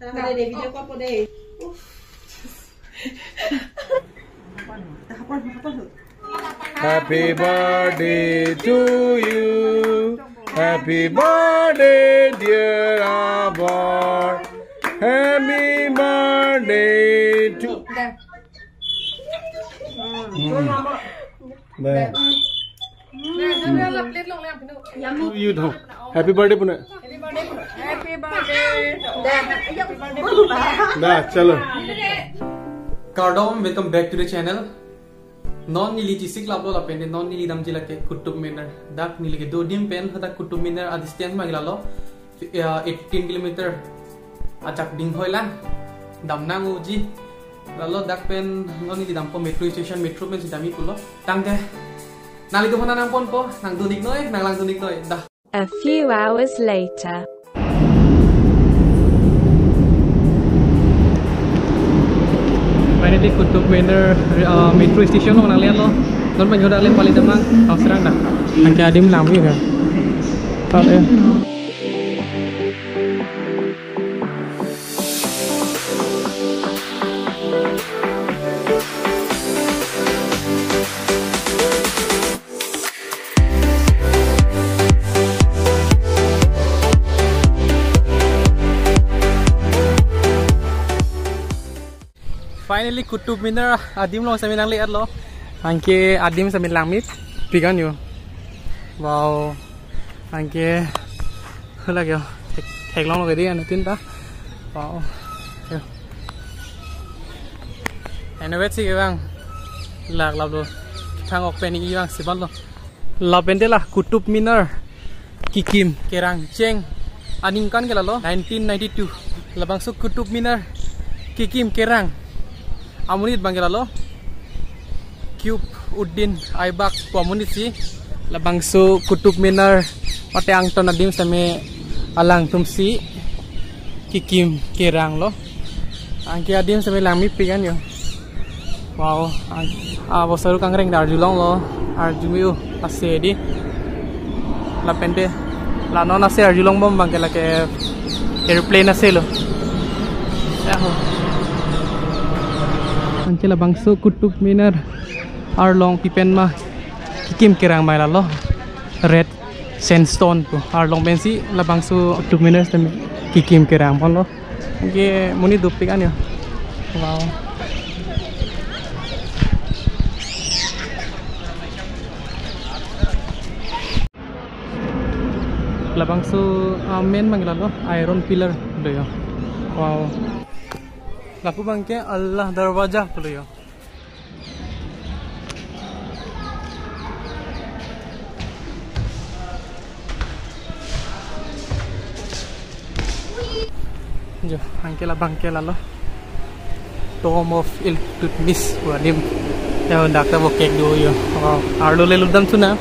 Ada deh video apa deh? Happy birthday to you. Happy birthday dear Abor. Happy birthday to. You know. Happy birthday puna. Happy birthday. Dah, chalo. Kardom, welcome back to the channel. Non nili chisik lablo la pen non nili dam jila ke kutub minar dak nili ke do dim pen hata kutub minar a distance magila lo 18 km ajak ding hoilang dam nang uji lalo dak pen non nili dam po metro station metro pen sidami pulo tang de nali to hana nang pon po nang dunik noi nang lang dunik noi dah. A few hours later. Finally kutub minar metro station lo nang lian lo non panjoda len paling demang au serang dah angke adim lami kan tak ya. Finally kutub minar adim lo sambil nang liat lo angke adim sambil langmit pigan yo wow angke hula yo thek long lo gedi an tin ta wow yo anyway sih bang lag lab lo thang ok pen i bang sibal lo laben de la kutub minar kikim kerang cheng aning kan gela lo 1992 labang su kutub minar kikim kerang amunit bangkela lo Cube Udin Aibak amunit si labang su kutub minar pate angton nadim same alang tumsi kikim kerang lo angki adim same langmi pigan yo wow bosaru kangreng dar julong lo arjumiu asedi lapende la non ase arjulong bom bangkela ke airplane ase lo Ancela bangso kutub minar arlong pipen ma kikim kerang mai lo red sandstone ko arlong bensi la bangso kutub minar tem kikim kerang pon lo ge muni dupi kan yo wow la bangso main mangla lo iron pillar do yo wow lapu bangke Allah darwajah puluh yo. Jo, angke la bangke lalo. Tomb of Iltutmish wadim. Ya undak ta bokek do yo. Wow, arlo leludam tuna.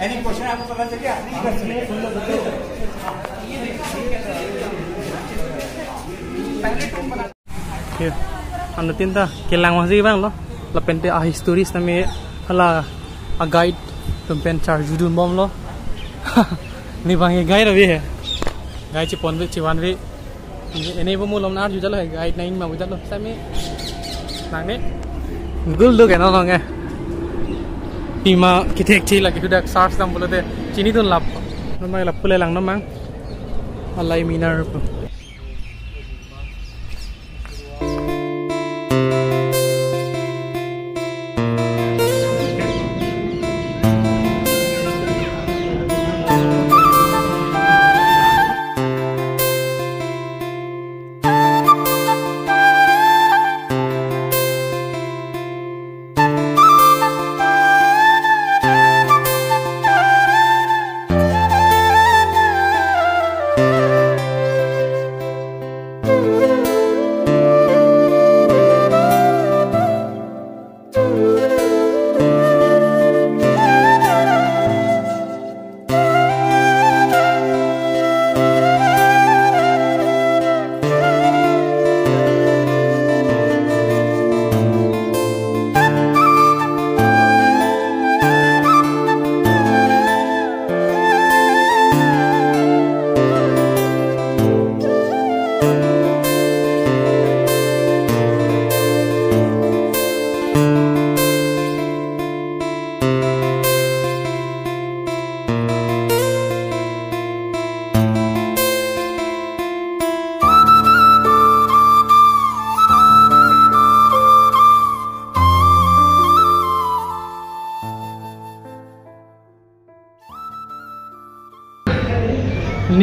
Any question आपको पता चल गया? नहीं कर सकते। Anu tinta kelang masih bang lo, lepen te historis nami ala a guide tumpen char judul bom lo, ni bang ye guide abe, guide cipon be ciwan be, ini pun mulai nar judul lo guide naing mau judul lo, sami, nang ne, gul do kena orang Pima kita kecil lagi sudah SARS tam boleh deh. Cini tuh lap, namanya lap pula lang namang. Alai minar pun.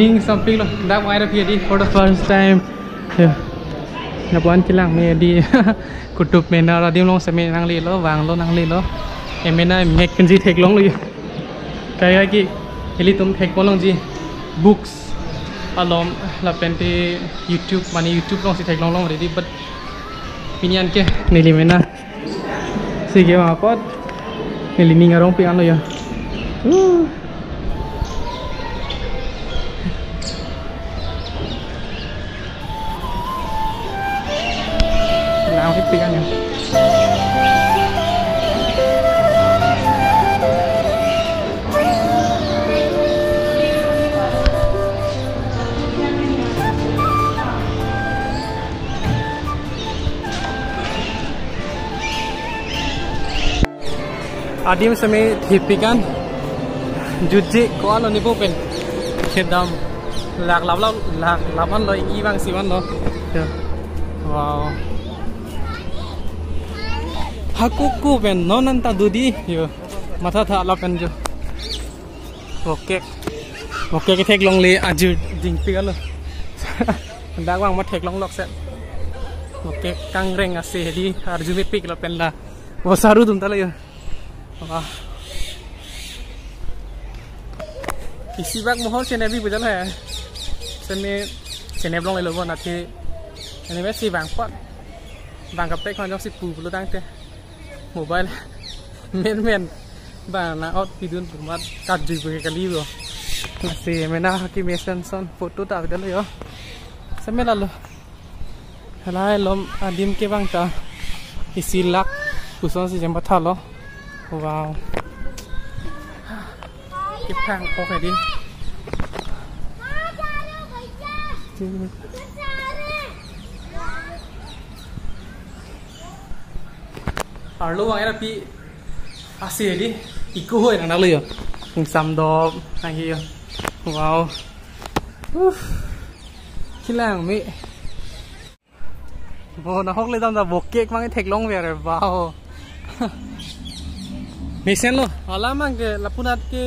ning something lo dak wai rapi di for the first time ya napuan kilang me di kutub mena radim long same nang li lo wang lo nang li lo emena mek kenji thek long lo kaya ki heli tum thek bolong ji books alom la pente YouTube mani YouTube long si thek long ready but pinian ke nili mena sige ma pot nili ning arong pi an lo ya hết tiền nha. Adim समय thipikan jujik ko alo ni po pen kedam lak laban lo iwang siwan lo wow hakuku pen nonan ta dudi yo matha tha la pen jo oke ke thek long le aju ding pi alo ndak wang ma thek long lok set oke kang reng ase di arju mi pik la pen la wo saru tum ta la yo wah isi bak mohon sene bi bujal hai sene long le lo na thi ene be si bang pot bang ka pe kon jok si pu lu dang te mobile men ba na out pidun format kat ju be kali lo na se mena ki mesan son photo ta dal yo same la lo halai lom adim ke bang ta isi lak puson si jam batha lo wow ki phang ko ke din arlo wang era pi ase di iku hoi nang lo yo sam do ai hi wow kilang mi bo na hok le dam da bok kek mang thek long ve re wow mi sen lo ala mang ke lapunat ke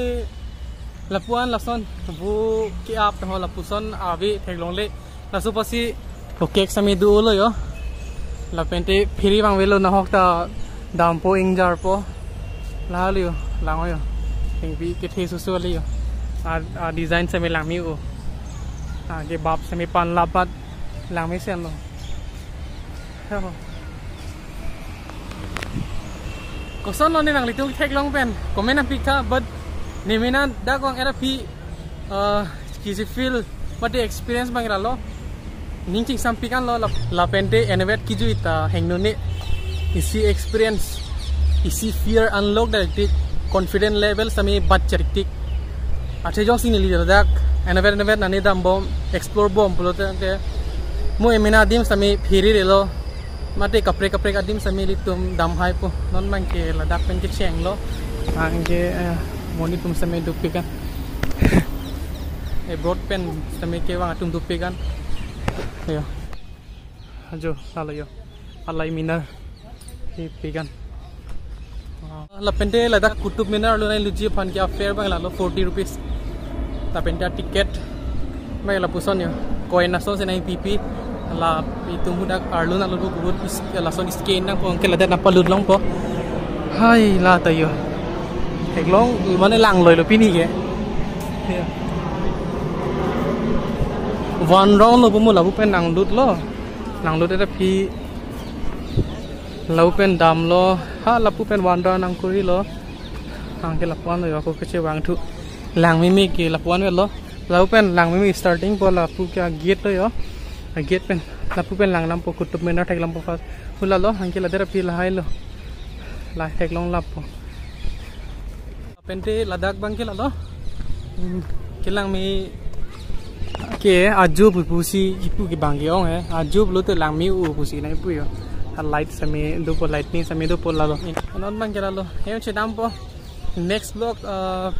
lapuan lason bu ki ap ho lapuson avi thek long le la su pasi bok kek sami du lo yo la pente phiri bang velo na hok ta dam po ingjar po la liu lang yo eng bi ke the su su li yo a design se me lang mi u ke bab se me pan lapat lang mi sen lo ko son lo ni nang litung thek long pen comment na pika but ni mina da kong era pi ki si feel what the experience bang ra lo ning ching sam pikan lo la pente enevet ki ju ita heng no ni isi experience isi fear unlock directly confident level sami batcharik ache jong sing li dak enevet nani dam bom explore bom pulote ke mo emina dim sami phiri relo mate kapre adim sami litum dam hai po non mang ke ladak pen ke cheng lo ang ke moni tum sami dupikan e broad pen sami ke wang tum dupikan yo ajo sala yo alai minar pikan la pente ladak kutub minar lo nai luji phan ke affair bang la lo 40 rupees ta penta ticket mai la puson yo coin na so se nai pp la itu mudak arlun alu gubut la son skin nang pong ke la da na palut long po hai la ta yo thek long mane lang loi lo pini ke one round lo mu la bu pen nang lut eta phi lau pen dam lo ha lapu pen one round nang kuri lo ang ke lapuan lo yo ko ke che wang thu lang mi ke lapuan lo lau pen lang mi starting po lapu kya gate lo yo gate pen lapu pen lang lam po kutub mena thek lam po fast hula lo ang ke la dera pi la hai lo la thek long lap po pen te ladak bang ke la lo ke lang mi ke aju pusi ipu ki bang ge ong he aju lo te lang mi u pusi nai pu yo light sami do po lightning sami do po la lo non bang ke la lo he che dam po next vlog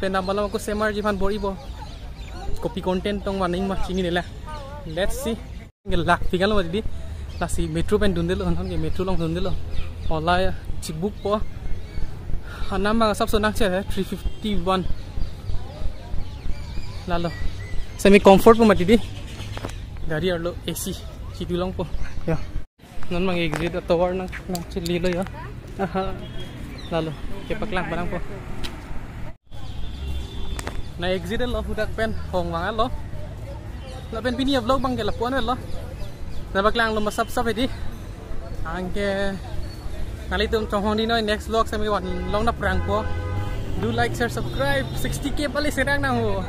pen bala ko semar jivan bori bo copy content tong waning ma chini nela let's see lak tigal lo di la si metro pen dundel on ke metro long dundel ola chibuk po hanam ba sab so nak che 351 la lo semi comfort po mati di dari arlo AC situ lang po ya non mang exit at tower ng Chililo ya lalo kepaklang barang po na exit lo hudak pen hong wang lo la pen pini vlog bang gela po lo na baklang lo masap-sap di angke nalitum chong di no next vlog sa mi wan long na prank po do like share subscribe 60k pali serang na ho